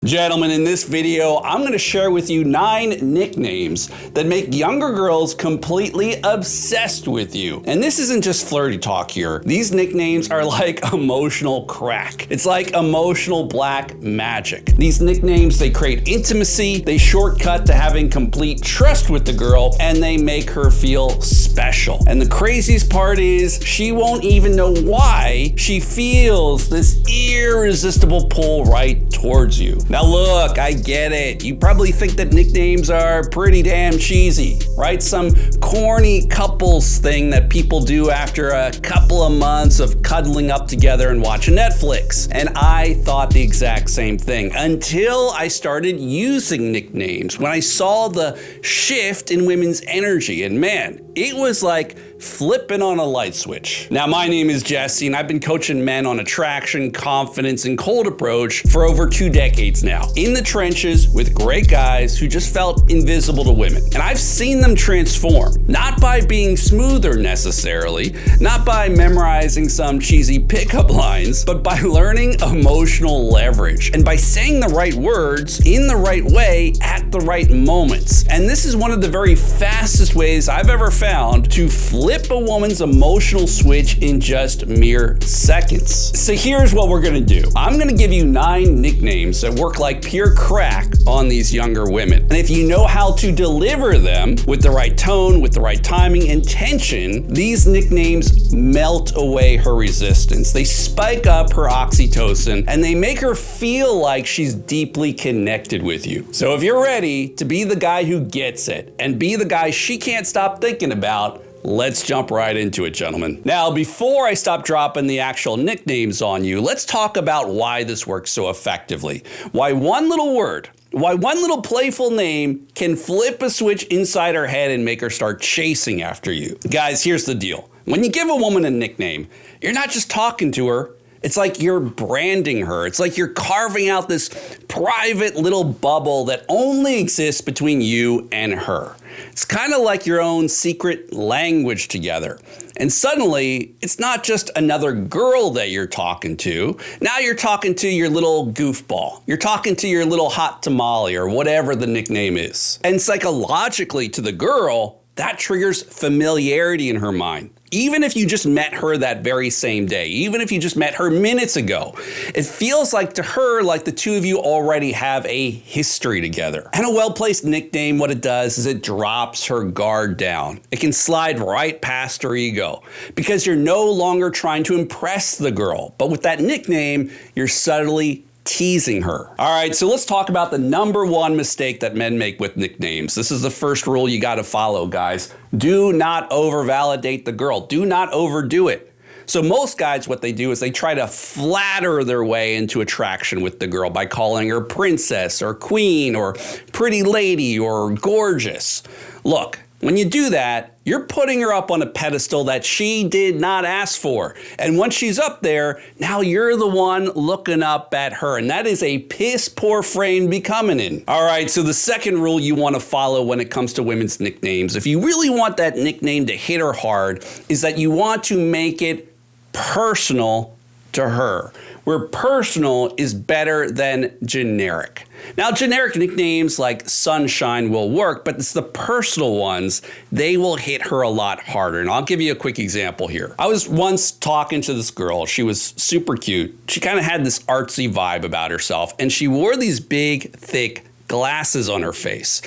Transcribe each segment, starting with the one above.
Gentlemen, in this video, I'm going to share with you 9 nicknames that make younger girls completely obsessed with you. And this isn't just flirty talk here. These nicknames are like emotional crack. It's like emotional black magic. These nicknames, they create intimacy, they shortcut to having complete trust with the girl, and they make her feel special. And the craziest part is, she won't even know why she feels this irresistible pull right towards you. Now look, I get it. You probably think that nicknames are pretty damn cheesy, right? Some corny couples thing that people do after a couple of months of cuddling up together and watching Netflix. And I thought the exact same thing until I started using nicknames. When I saw the shift in women's energy, and man, it was like flipping on a light switch. Now, my name is Jesse, and I've been coaching men on attraction, confidence, and cold approach for over 2 decades now. In the trenches with great guys who just felt invisible to women. And I've seen them transform, not by being smoother necessarily, not by memorizing some cheesy pickup lines, but by learning emotional leverage and by saying the right words in the right way at the right moments. And this is one of the very fastest ways I've ever found to flip a woman's emotional switch in just mere seconds. So here's what we're gonna do. I'm gonna give you 9 nicknames that work like pure crack on these younger women. And if you know how to deliver them with the right tone, with the right timing and tension, these nicknames melt away her resistance. They spike up her oxytocin and they make her feel like she's deeply connected with you. So if you're ready to be the guy who gets it and be the guy she can't stop thinking about, let's jump right into it, gentlemen. Now, before I stop dropping the actual nicknames on you, let's talk about why this works so effectively. Why one little word, why one little playful name can flip a switch inside her head and make her start chasing after you. Guys, here's the deal. When you give a woman a nickname, you're not just talking to her. It's like you're branding her. It's like you're carving out this private little bubble that only exists between you and her. It's kind of like your own secret language together. And suddenly, it's not just another girl that you're talking to. Now you're talking to your little goofball. You're talking to your little hot tamale or whatever the nickname is. And psychologically to the girl, that triggers familiarity in her mind. Even if you just met her that very same day, even if you just met her minutes ago, it feels like to her like the two of you already have a history together. And a well-placed nickname, what it does is it drops her guard down. It can slide right past her ego because you're no longer trying to impress the girl. But with that nickname, you're subtly teasing her. All right, so let's talk about the #1 mistake that men make with nicknames. This is the first rule you got to follow, guys. Do not overvalidate the girl. Do not overdo it. So most guys, what they do is they try to flatter their way into attraction with the girl by calling her princess or queen or pretty lady or gorgeous. Look, when you do that, you're putting her up on a pedestal that she did not ask for. And once she's up there, now you're the one looking up at her. And that is a piss poor frame to be coming in. All right, so the second rule you want to follow when it comes to women's nicknames, if you really want that nickname to hit her hard, is that you want to make it personal to her, where personal is better than generic. Now, generic nicknames like Sunshine will work, but it's the personal ones, they will hit her a lot harder. And I'll give you a quick example here. I was once talking to this girl. She was super cute. She kind of had this artsy vibe about herself, and she wore these big, thick glasses on her face.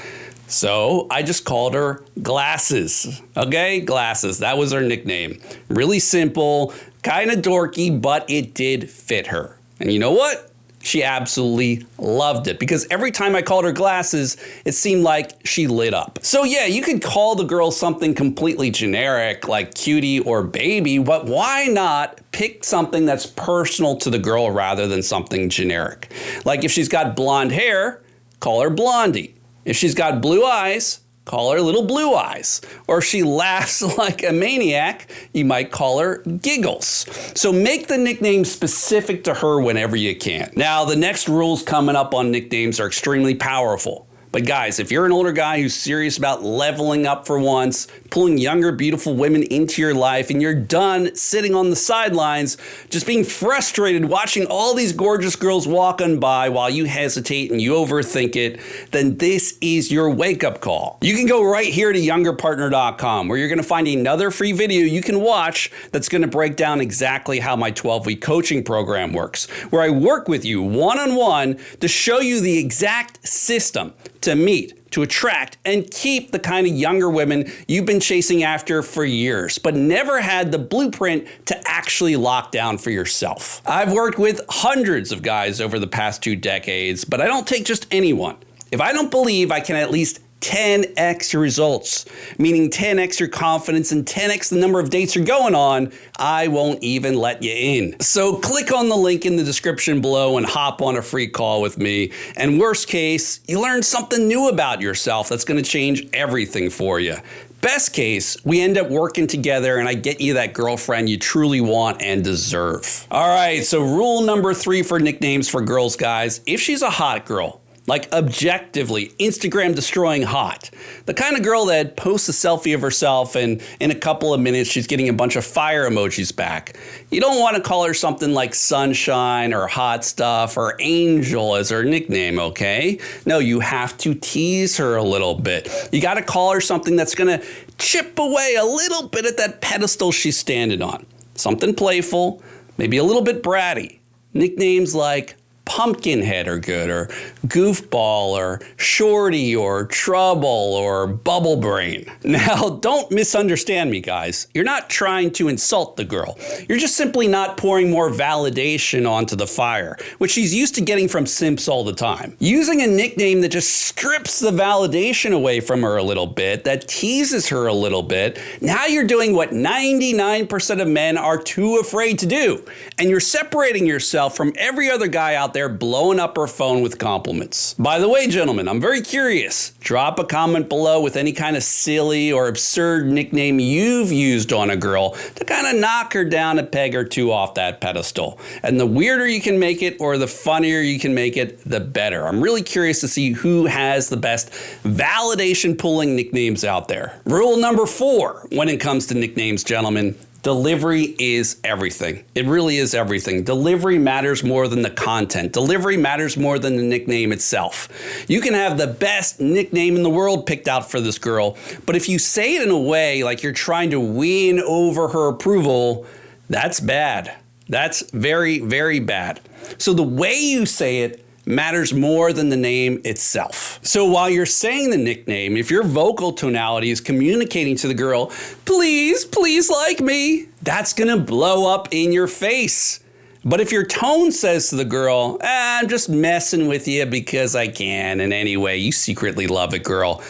So I just called her Glasses, okay? Glasses, that was her nickname. Really simple, kind of dorky, but it did fit her. And you know what? She absolutely loved it because every time I called her Glasses, it seemed like she lit up. So yeah, you could call the girl something completely generic like cutie or baby, but why not pick something that's personal to the girl rather than something generic? Like if she's got blonde hair, call her Blondie. If she's got blue eyes, call her Little Blue Eyes. Or if she laughs like a maniac, you might call her Giggles. So make the nickname specific to her whenever you can. Now, the next rules coming up on nicknames are extremely powerful. But guys, if you're an older guy who's serious about leveling up for once, pulling younger, beautiful women into your life, and you're done sitting on the sidelines, just being frustrated watching all these gorgeous girls walking by while you hesitate and you overthink it, then this is your wake-up call. You can go right here to youngerpartner.com, where you're going to find another free video you can watch that's going to break down exactly how my 12-week coaching program works, where I work with you one-on-one to show you the exact system to meet, to attract, and keep the kind of younger women you've been chasing after for years, but never had the blueprint to actually lock down for yourself. I've worked with hundreds of guys over the past 2 decades, but I don't take just anyone. If I don't believe I can at least 10x your results, meaning 10x your confidence and 10x the number of dates you're going on, I won't even let you in. So click on the link in the description below and hop on a free call with me. And worst case, you learn something new about yourself that's going to change everything for you. Best case, we end up working together and I get you that girlfriend you truly want and deserve. All right, so rule number 3 for nicknames for girls, guys. If she's a hot girl, like objectively Instagram destroying hot, the kind of girl that posts a selfie of herself and in a couple of minutes she's getting a bunch of fire emojis back, you don't want to call her something like sunshine or hot stuff or angel as her nickname, okay? No, you have to tease her a little bit. You got to call her something that's going to chip away a little bit at that pedestal she's standing on. Something playful, maybe a little bit bratty. Nicknames like Pumpkinhead are good, or Goofball, or Shorty, or Trouble, or Bubble Brain. Now, don't misunderstand me, guys. You're not trying to insult the girl. You're just simply not pouring more validation onto the fire, which she's used to getting from simps all the time. Using a nickname that just strips the validation away from her a little bit, that teases her a little bit, now you're doing what 99% of men are too afraid to do. And you're separating yourself from every other guy out there blowing up her phone with compliments. By the way, gentlemen, I'm very curious. Drop a comment below with any kind of silly or absurd nickname you've used on a girl to kind of knock her down a peg or two off that pedestal. And the weirder you can make it or the funnier you can make it, the better. I'm really curious to see who has the best validation pulling nicknames out there. Rule number 4 when it comes to nicknames, gentlemen. Delivery is everything. It really is everything. Delivery matters more than the content. Delivery matters more than the nickname itself. You can have the best nickname in the world picked out for this girl, but if you say it in a way like you're trying to win over her approval, that's bad. That's very, very bad. So the way you say it matters more than the name itself. So while you're saying the nickname, if your vocal tonality is communicating to the girl, please, please like me, that's gonna blow up in your face. But if your tone says to the girl, I'm just messing with you because I can, and anyway, you secretly love it, girl,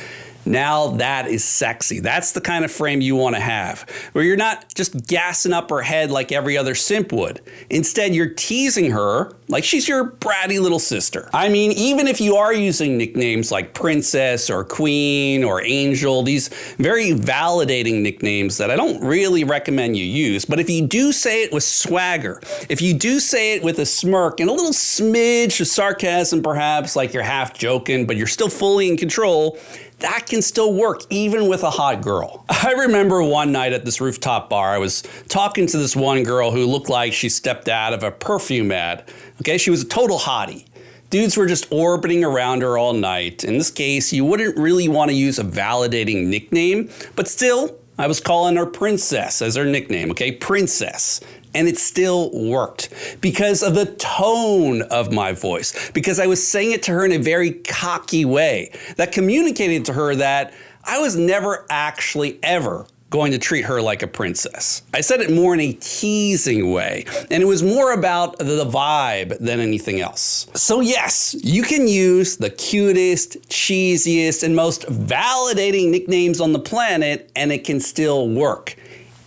now that is sexy. That's the kind of frame you want to have, where you're not just gassing up her head like every other simp would. Instead, you're teasing her like she's your bratty little sister. I mean, even if you are using nicknames like princess or queen or angel, these very validating nicknames that I don't really recommend you use, but if you do say it with swagger, if you do say it with a smirk and a little smidge of sarcasm perhaps, like you're half joking, but you're still fully in control, that can still work even with a hot girl. I remember one night at this rooftop bar, I was talking to this one girl who looked like she stepped out of a perfume ad. Okay, she was a total hottie. Dudes were just orbiting around her all night. In this case, you wouldn't really want to use a validating nickname, but still, I was calling her Princess as her nickname, okay? Princess. And it still worked because of the tone of my voice, because I was saying it to her in a very cocky way that communicated to her that I was never actually ever going to treat her like a princess. I said it more in a teasing way, and it was more about the vibe than anything else. So yes, you can use the cutest, cheesiest, and most validating nicknames on the planet, and it can still work.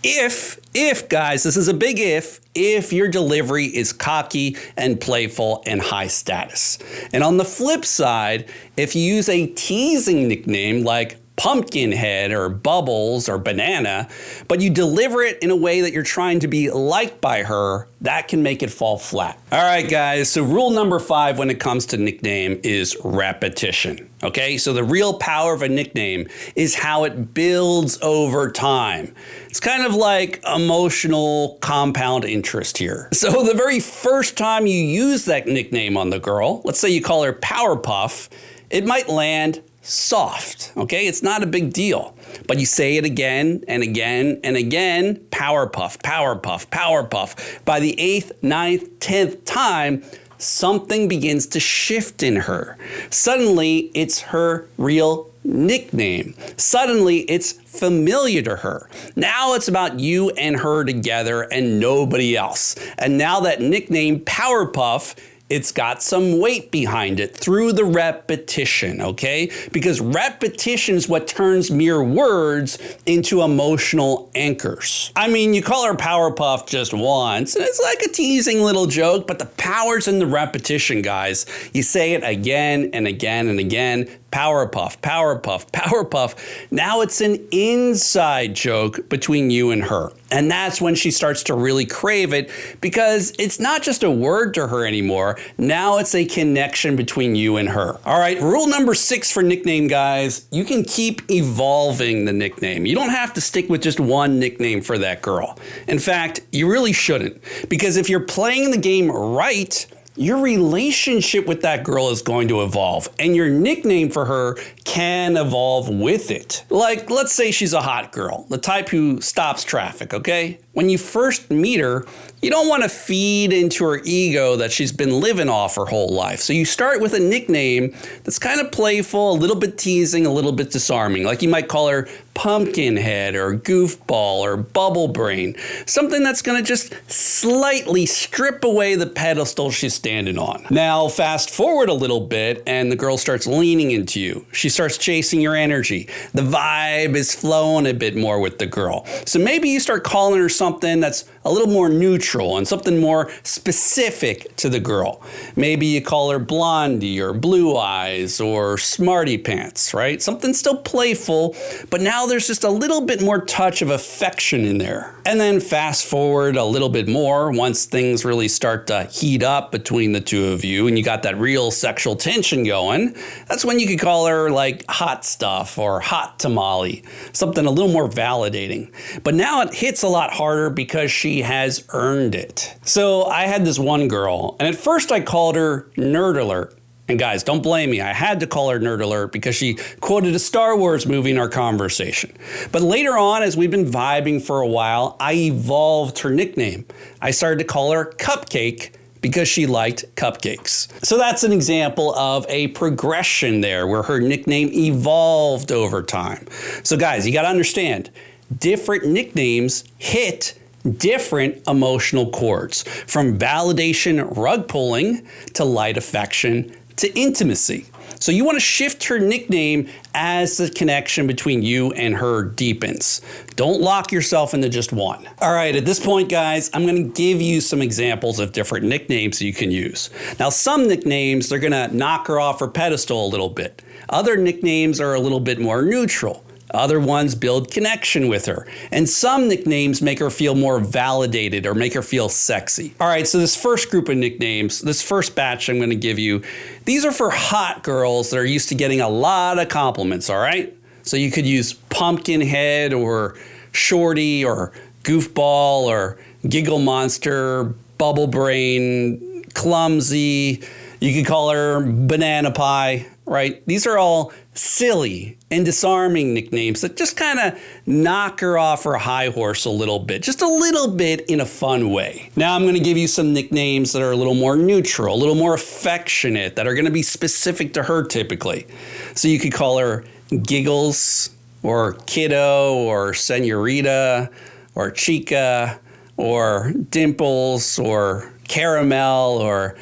If guys, this is a big if your delivery is cocky and playful and high status. And on the flip side, if you use a teasing nickname like pumpkin head or bubbles or banana, but you deliver it in a way that you're trying to be liked by her, that can make it fall flat. All right, guys, so rule number 5 when it comes to nickname is repetition. Okay, so the real power of a nickname is how it builds over time. It's kind of like emotional compound interest here. So the very first time you use that nickname on the girl, let's say you call her Powerpuff, it might land soft, okay? It's not a big deal. But you say it again and again and again, Powerpuff, Powerpuff, Powerpuff. By the 8th, 9th, 10th time, something begins to shift in her. Suddenly, it's her real nickname. Suddenly, it's familiar to her. Now it's about you and her together and nobody else. And now that nickname, Powerpuff, it's got some weight behind it through the repetition, okay? Because repetition is what turns mere words into emotional anchors. I mean, you call her Powerpuff just once, and it's like a teasing little joke, but the power's in the repetition, guys. You say it again and again and again, Powerpuff, Powerpuff, Powerpuff. Now it's an inside joke between you and her. And that's when she starts to really crave it because it's not just a word to her anymore. Now it's a connection between you and her. All right, rule number 6 for nickname, guys. You can keep evolving the nickname. You don't have to stick with just one nickname for that girl. In fact, you really shouldn't. Because if you're playing the game right, your relationship with that girl is going to evolve, and your nickname for her can evolve with it. Like, let's say she's a hot girl, the type who stops traffic, okay? When you first meet her, you don't want to feed into her ego that she's been living off her whole life. So you start with a nickname that's kind of playful, a little bit teasing, a little bit disarming. Like you might call her Pumpkinhead or Goofball or Bubble Brain. Something that's going to just slightly strip away the pedestal she's standing on. Now, fast forward a little bit and the girl starts leaning into you. She starts chasing your energy. The vibe is flowing a bit more with the girl. So maybe you start calling her something that's a little more neutral and something more specific to the girl. Maybe you call her Blondie or Blue Eyes or Smarty Pants, right? Something still playful, but now there's just a little bit more touch of affection in there. And then fast forward a little bit more, once things really start to heat up between the two of you and you got that real sexual tension going, that's when you could call her like Hot Stuff or Hot Tamale, something a little more validating. But now it hits a lot harder because she has earned it. So I had this one girl, and at first I called her Nerd Alert. And guys, don't blame me. I had to call her Nerd Alert because she quoted a Star Wars movie in our conversation. But later on, as we've been vibing for a while, I evolved her nickname. I started to call her Cupcake because she liked cupcakes. So that's an example of a progression there where her nickname evolved over time. So guys, you got to understand, different nicknames hit different emotional chords, from validation rug pulling to light affection to intimacy. So you want to shift her nickname as the connection between you and her deepens. Don't lock yourself into just one. All right, at this point, guys, I'm going to give you some examples of different nicknames you can use. Now, some nicknames, they're going to knock her off her pedestal a little bit. Other nicknames are a little bit more neutral. Other ones build connection with her. And some nicknames make her feel more validated or make her feel sexy. All right, so this first group of nicknames, this first batch I'm going to give you, these are for hot girls that are used to getting a lot of compliments, all right? So you could use Pumpkinhead or Shorty or Goofball or Giggle Monster, Bubble Brain, Clumsy. You could call her Banana Pie, right? These are all silly and disarming nicknames that just kind of knock her off her high horse a little bit, just a little bit in a fun way. Now I'm going to give you some nicknames that are a little more neutral, a little more affectionate, that are going to be specific to her typically. So you could call her Giggles or Kiddo or Senorita or Chica or Dimples or Caramel or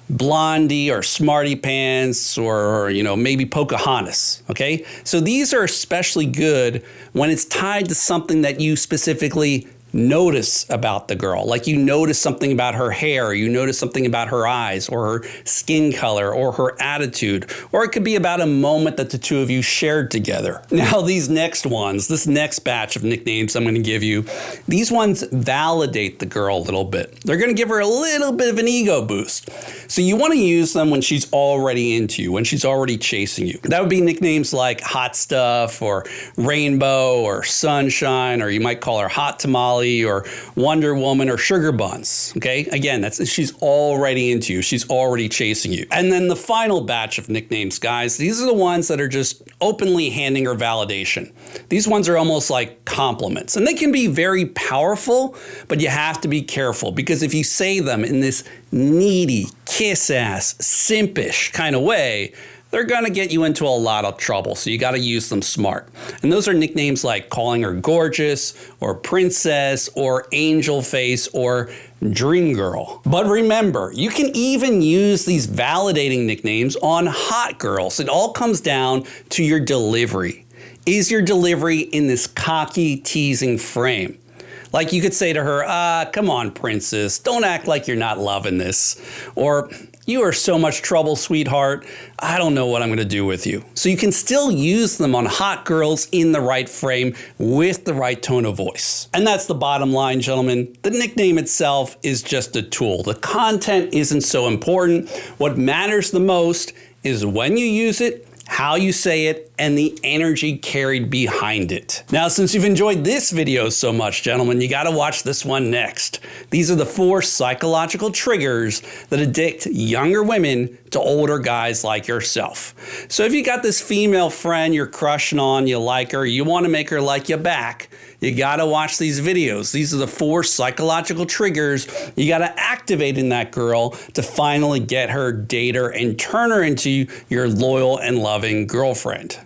Blondie or Smarty Pants or, maybe Pocahontas, okay? So these are especially good when it's tied to something that you specifically notice about the girl. Like you notice something about her hair, you notice something about her eyes or her skin color or her attitude, or it could be about a moment that the two of you shared together. Now these next ones, this next batch of nicknames I'm going to give you, these ones validate the girl a little bit. They're going to give her a little bit of an ego boost. So you want to use them when she's already into you, when she's already chasing you. That would be nicknames like hot stuff or rainbow or sunshine, or you might call her hot tamale or Wonder Woman or sugar buns. Okay, again, she's already into you. She's already chasing you. And then the final batch of nicknames, guys, these are the ones that are just openly handing her validation. These ones are almost like compliments, and they can be very powerful, but you have to be careful because if you say them in this needy, kiss-ass, simpish kind of way, they're gonna get you into a lot of trouble, so you gotta use them smart. And those are nicknames like calling her gorgeous, or princess, or angel face, or dream girl. But remember, you can even use these validating nicknames on hot girls. It all comes down to your delivery. Is your delivery in this cocky, teasing frame? Like you could say to her, come on, princess, don't act like you're not loving this. Or, you are so much trouble, sweetheart. I don't know what I'm gonna do with you. So you can still use them on hot girls in the right frame with the right tone of voice. And that's the bottom line, gentlemen. The nickname itself is just a tool. The content isn't so important. What matters the most is when you use it, how you say it, and the energy carried behind it. Now, since you've enjoyed this video so much, gentlemen, you gotta watch this one next. These are the 4 psychological triggers that addict younger women to older guys like yourself. So if you got this female friend you're crushing on, you like her, you wanna make her like you back, you gotta watch these videos. These are the 4 psychological triggers you gotta activate in that girl to finally get her, date her, and turn her into your loyal and loving girlfriend.